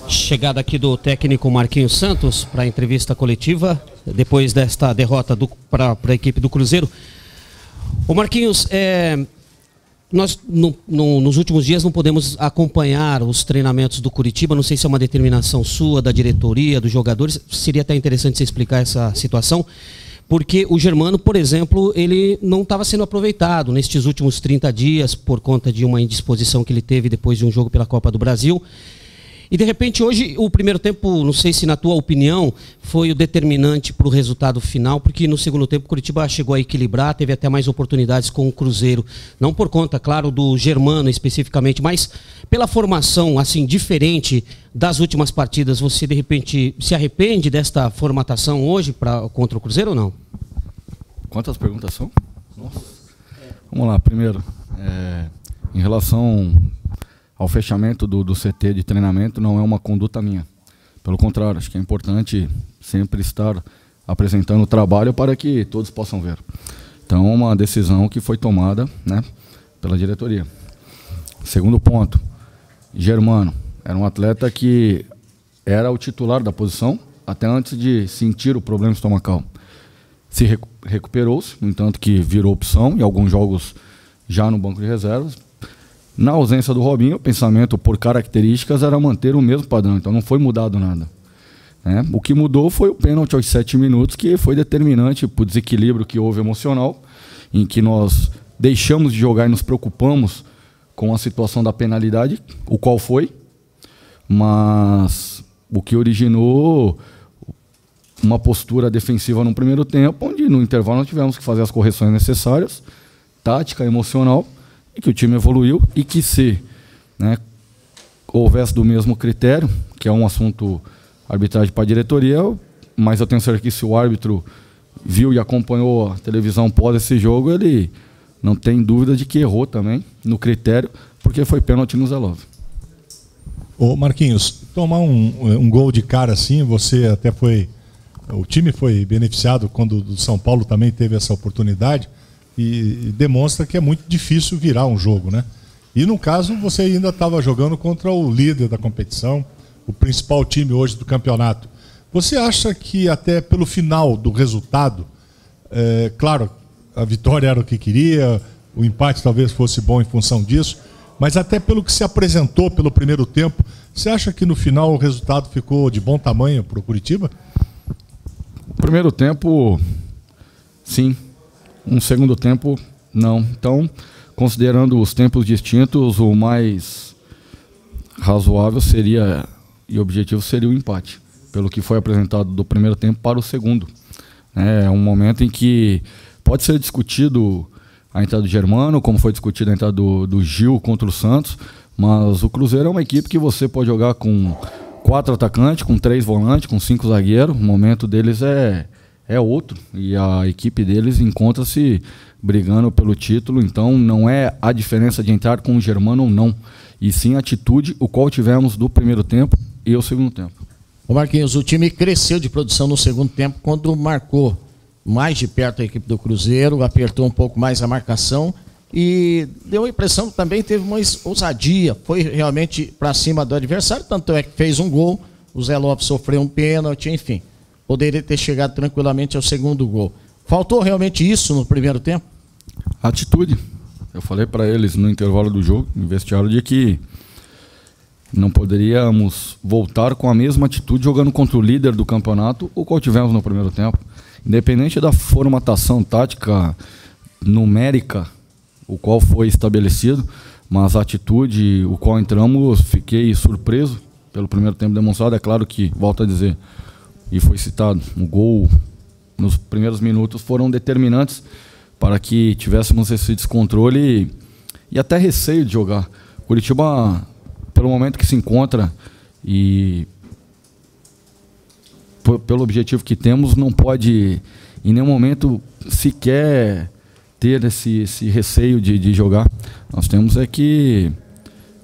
Chegada aqui do técnico Marquinhos Santos para a entrevista coletiva, depois desta derrota para a equipe do Cruzeiro. O Marquinhos, nós nos últimos dias não podemos acompanhar os treinamentos do Curitiba, não sei se é uma determinação sua, da diretoria, dos jogadores, seria até interessante você explicar essa situação, porque o Germano, por exemplo, ele não estava sendo aproveitado nestes últimos 30 dias por conta de uma indisposição que ele teve depois de um jogo pela Copa do Brasil. E de repente hoje o primeiro tempo, não sei se na tua opinião, foi o determinante para o resultado final, porque no segundo tempo o Curitiba chegou a equilibrar, teve até mais oportunidades com o Cruzeiro, não por conta, claro, do Germano especificamente, mas pela formação assim diferente das últimas partidas. Você de repente se arrepende desta formatação hoje contra o Cruzeiro ou não? Quantas perguntas são? Nossa. Vamos lá, primeiro, em relação ao fechamento do CT de treinamento, não é uma conduta minha. Pelo contrário, acho que é importante sempre estar apresentando o trabalho para que todos possam ver. Então, é uma decisão que foi tomada, né, pela diretoria. Segundo ponto, Germano era um atleta que era o titular da posição, até antes de sentir o problema estomacal. Se recuperou-se, no entanto que virou opção, em alguns jogos já no banco de reservas. Na ausência do Robinho, o pensamento por características era manter o mesmo padrão, então não foi mudado nada. O que mudou foi o pênalti aos 7 minutos, que foi determinante para o desequilíbrio que houve emocional, em que nós deixamos de jogar e nos preocupamos com a situação da penalidade, o qual foi, mas o que originou uma postura defensiva no primeiro tempo, onde no intervalo nós tivemos que fazer as correções necessárias, tática, emocional, e que o time evoluiu e que se houvesse do mesmo critério, que é um assunto arbitragem para a diretoria, mas eu tenho certeza que se o árbitro viu e acompanhou a televisão pós esse jogo, ele não tem dúvida de que errou também no critério, porque foi pênalti no Zé Love. Ô Marquinhos, tomar um gol de cara assim, você até foi... O time foi beneficiado quando o São Paulo também teve essa oportunidade, e demonstra que é muito difícil virar um jogo, né? E no caso, você ainda estava jogando contra o líder da competição, o principal time hoje do campeonato. Você acha que até pelo final do resultado, claro, a vitória era o que queria, o empate talvez fosse bom em função disso, mas até pelo que se apresentou pelo primeiro tempo, você acha que no final o resultado ficou de bom tamanho para o Curitiba? Primeiro tempo, sim. Um segundo tempo, não. Então, considerando os tempos distintos, o mais razoável seria, e objetivo seria o empate, pelo que foi apresentado do primeiro tempo para o segundo. É um momento em que pode ser discutido a entrada do Germano, como foi discutida a entrada do Gil contra o Santos, mas o Cruzeiro é uma equipe que você pode jogar com 4 atacantes, com 3 volantes, com 5 zagueiros. O momento deles é outro, e a equipe deles encontra-se brigando pelo título, então não é a diferença de entrar com o Germano ou não, e sim a atitude, o qual tivemos do primeiro tempo e o segundo tempo. Ô Marquinhos, o time cresceu de produção no segundo tempo quando marcou mais de perto a equipe do Cruzeiro, apertou um pouco mais a marcação e deu a impressão que também teve mais ousadia, foi realmente para cima do adversário, tanto é que fez um gol, o Zé Lopes sofreu um pênalti, enfim. Poderia ter chegado tranquilamente ao segundo gol. Faltou realmente isso no primeiro tempo? Atitude. Eu falei para eles no intervalo do jogo, no vestiário, de que não poderíamos voltar com a mesma atitude jogando contra o líder do campeonato, o qual tivemos no primeiro tempo. Independente da formatação tática numérica, o qual foi estabelecido, mas a atitude, o qual entramos, fiquei surpreso pelo primeiro tempo demonstrado. É claro que, volto a dizer, e foi citado, o gol nos primeiros minutos foram determinantes para que tivéssemos esse descontrole e até receio de jogar. Curitiba, pelo momento que se encontra e pelo objetivo que temos, não pode em nenhum momento sequer ter esse receio de jogar. Nós temos que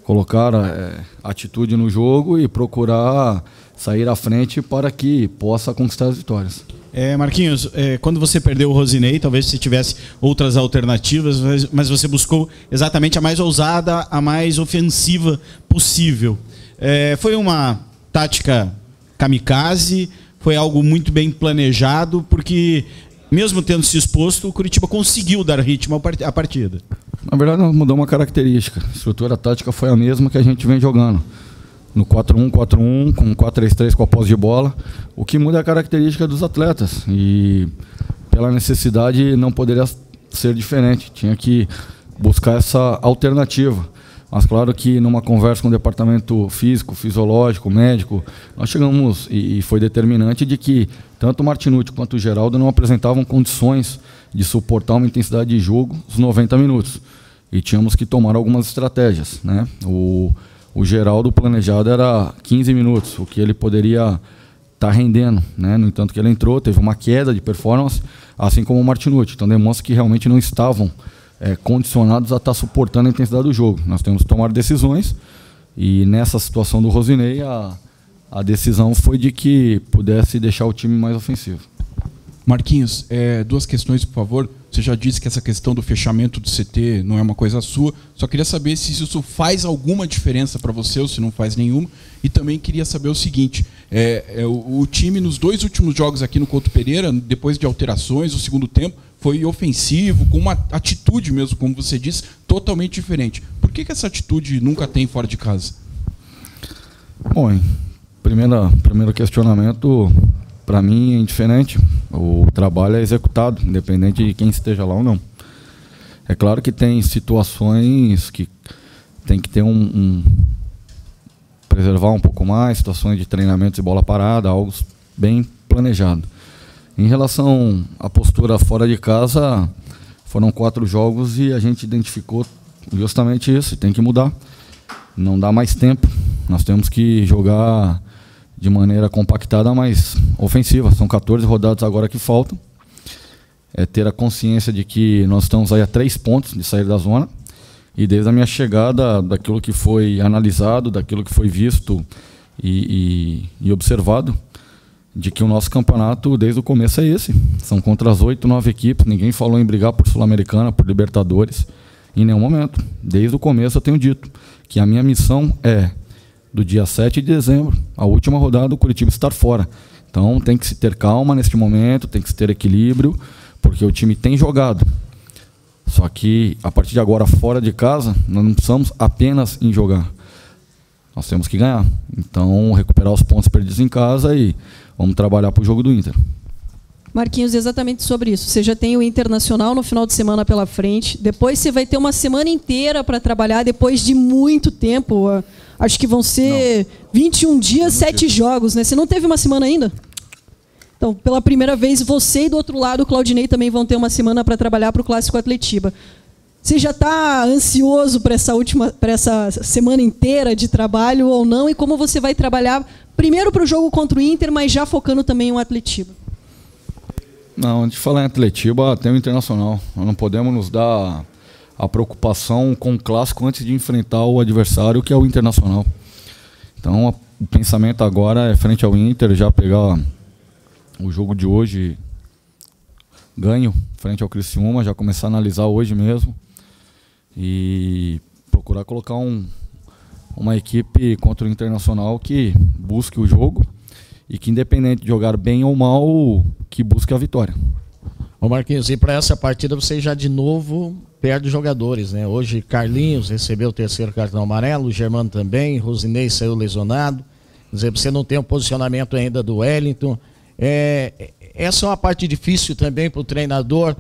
colocar atitude no jogo e procurar sair à frente para que possa conquistar as vitórias. Marquinhos, quando você perdeu o Rosinei, talvez você tivesse outras alternativas, mas você buscou exatamente a mais ousada, a mais ofensiva possível. Foi uma tática kamikaze, foi algo muito bem planejado, porque mesmo tendo se exposto, o Curitiba conseguiu dar ritmo à partida. Na verdade, nós mudamos uma característica. A estrutura tática foi a mesma que a gente vem jogando. No 4-1-4-1, com 4-3-3 com a posse de bola. O que muda é a característica dos atletas. E pela necessidade não poderia ser diferente. Tinha que buscar essa alternativa. Mas claro que numa conversa com o departamento físico, fisiológico, médico, nós chegamos e foi determinante de que tanto o Martinucci quanto o Geraldo não apresentavam condições de suportar uma intensidade de jogo os 90 minutos. E tínhamos que tomar algumas estratégias, né? O Geraldo planejado era 15 minutos, o que ele poderia estar rendendo, né? No entanto que ele entrou, teve uma queda de performance, assim como o Martinucci. Então demonstra que realmente não estavam condicionados a estar suportando a intensidade do jogo. Nós temos que tomar decisões e nessa situação do Rosinei a decisão foi de que pudesse deixar o time mais ofensivo. Marquinhos, duas questões, por favor. Você já disse que essa questão do fechamento do CT não é uma coisa sua. Só queria saber se isso faz alguma diferença para você ou se não faz nenhuma. E também queria saber o seguinte, o time nos 2 últimos jogos aqui no Couto Pereira, depois de alterações, o segundo tempo, foi ofensivo, com uma atitude mesmo, como você disse, totalmente diferente. Por que essa atitude nunca tem fora de casa? Bom, primeiro questionamento, para mim é indiferente. O trabalho é executado, independente de quem esteja lá ou não. É claro que tem situações que tem que ter preservar um pouco mais, situações de treinamento de bola parada, algo bem planejado. Em relação à postura fora de casa, foram 4 jogos e a gente identificou justamente isso, tem que mudar. Não dá mais tempo, nós temos que jogar de maneira compactada, mas ofensiva. São 14 rodadas agora que faltam. É ter a consciência de que nós estamos aí a 3 pontos de sair da zona. E desde a minha chegada, daquilo que foi analisado, daquilo que foi visto e observado, de que o nosso campeonato, desde o começo, é esse. São contra as 8, 9 equipes. Ninguém falou em brigar por Sul-Americana, por Libertadores, em nenhum momento. Desde o começo eu tenho dito que a minha missão é, do dia 7 de dezembro, a última rodada do Curitiba estar fora. Então tem que se ter calma neste momento, tem que se ter equilíbrio, porque o time tem jogado. Só que, a partir de agora, fora de casa, nós não precisamos apenas em jogar. Nós temos que ganhar. Então, recuperar os pontos perdidos em casa e vamos trabalhar para o jogo do Inter. Marquinhos, exatamente sobre isso. Você já tem o Internacional no final de semana pela frente. Depois você vai ter uma semana inteira para trabalhar, depois de muito tempo. Acho que vão ser 21 dias, 7 jogos, né? Você não teve uma semana ainda? Então, pela primeira vez, você e do outro lado, o Claudinei, também vão ter uma semana para trabalhar para o Clássico Atletiba. Você já está ansioso para essa semana inteira de trabalho ou não? E como você vai trabalhar primeiro para o jogo contra o Inter, mas já focando também em Atletiba? Não, antes de falar em Atletiba, tem o Internacional. Nós não podemos nos dar a preocupação com o Clássico antes de enfrentar o adversário, que é o Internacional. Então, o pensamento agora é frente ao Inter, já pegar o jogo de hoje ganho frente ao Criciúma, já começar a analisar hoje mesmo e procurar colocar uma equipe contra o Internacional que busque o jogo e que, independente de jogar bem ou mal, que busque a vitória. Ô Marquinhos, e para essa partida você já de novo perde jogadores, né? Hoje Carlinhos recebeu o 3º cartão amarelo, o Germano também, Rosinei saiu lesionado. Quer dizer, você não tem um posicionamento ainda do Wellington. Essa é uma parte difícil também para o treinador,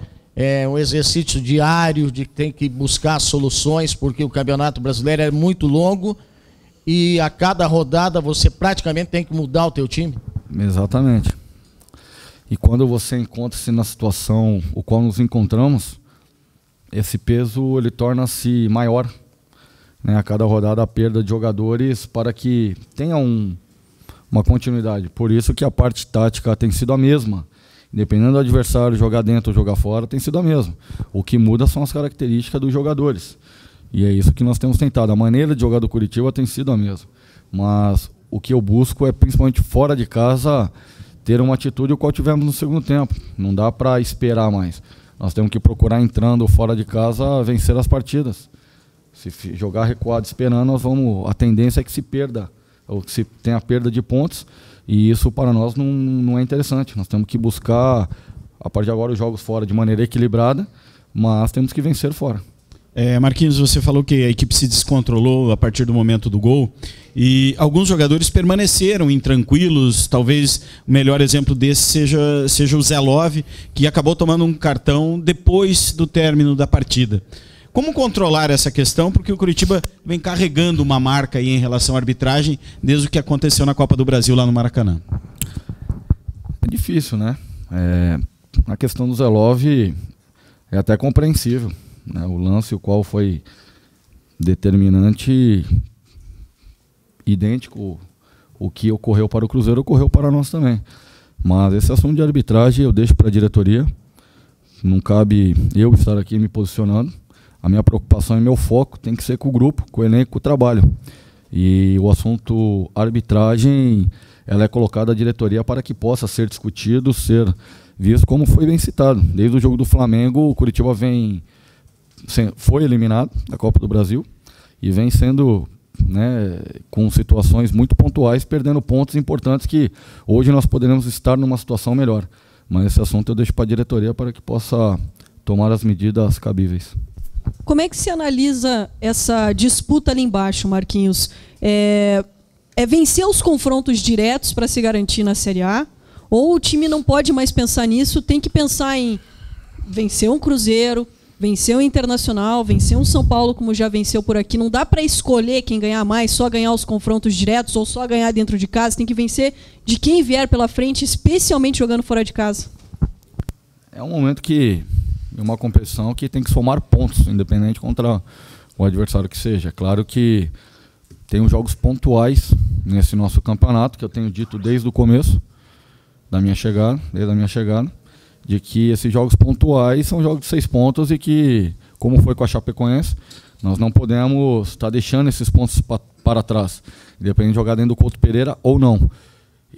um exercício diário de que tem que buscar soluções, porque o Campeonato Brasileiro é muito longo e a cada rodada você praticamente tem que mudar o teu time. Exatamente. E quando você encontra-se na situação o qual nos encontramos, esse peso ele torna-se maior, né? A cada rodada a perda de jogadores para que tenha uma continuidade. Por isso que a parte tática tem sido a mesma. Dependendo do adversário, jogar dentro ou jogar fora, tem sido a mesma. O que muda são as características dos jogadores. E é isso que nós temos tentado. A maneira de jogar do Curitiba tem sido a mesma. Mas o que eu busco é, principalmente fora de casa, ter uma atitude o qual tivemos no segundo tempo. Não dá para esperar mais. Nós temos que procurar, entrando fora de casa, vencer as partidas. Se jogar recuado esperando, a tendência é que se perda ou se tem a perda de pontos, e isso para nós não é interessante. Nós temos que buscar, a partir de agora, os jogos fora de maneira equilibrada, mas temos que vencer fora. Marquinhos, você falou que a equipe se descontrolou a partir do momento do gol e alguns jogadores permaneceram intranquilos. Talvez o melhor exemplo desse seja o Zé Love, que acabou tomando um cartão depois do término da partida. Como controlar essa questão? Porque o Curitiba vem carregando uma marca aí em relação à arbitragem desde o que aconteceu na Copa do Brasil lá no Maracanã. É difícil, né? A questão do Zé Love é até compreensível. O lance, o qual foi determinante, idêntico o que ocorreu para o Cruzeiro, ocorreu para nós também. Mas esse assunto de arbitragem eu deixo para a diretoria. Não cabe eu estar aqui me posicionando. A minha preocupação e meu foco tem que ser com o grupo, com o elenco, com o trabalho. E o assunto arbitragem, ela é colocada à diretoria para que possa ser discutido, ser visto, como foi bem citado. Desde o jogo do Flamengo, o Curitiba foi eliminado da Copa do Brasil e vem sendo, né, com situações muito pontuais, perdendo pontos importantes que hoje nós poderemos estar numa situação melhor. Mas esse assunto eu deixo para a diretoria para que possa tomar as medidas cabíveis. Como é que se analisa essa disputa ali embaixo, Marquinhos? É vencer os confrontos diretos para se garantir na Série A? Ou o time não pode mais pensar nisso, tem que pensar em vencer um Cruzeiro, vencer o Internacional, vencer um São Paulo como já venceu por aqui. Não dá para escolher quem ganhar mais, só ganhar os confrontos diretos ou só ganhar dentro de casa. Tem que vencer de quem vier pela frente, especialmente jogando fora de casa. É um momento que, em uma competição, que tem que somar pontos, independente contra o adversário que seja. É claro que tem os jogos pontuais nesse nosso campeonato, que eu tenho dito desde o começo da minha chegada, de que esses jogos pontuais são jogos de 6 pontos e que, como foi com a Chapecoense, nós não podemos estar deixando esses pontos para trás, independente de jogar dentro do Couto Pereira ou não.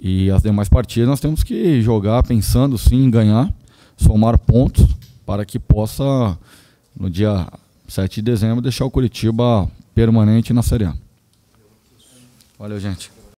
E as demais partidas nós temos que jogar pensando sim em ganhar, somar pontos, para que possa, no dia 7 de dezembro, deixar o Curitiba permanente na Série A. Valeu, gente.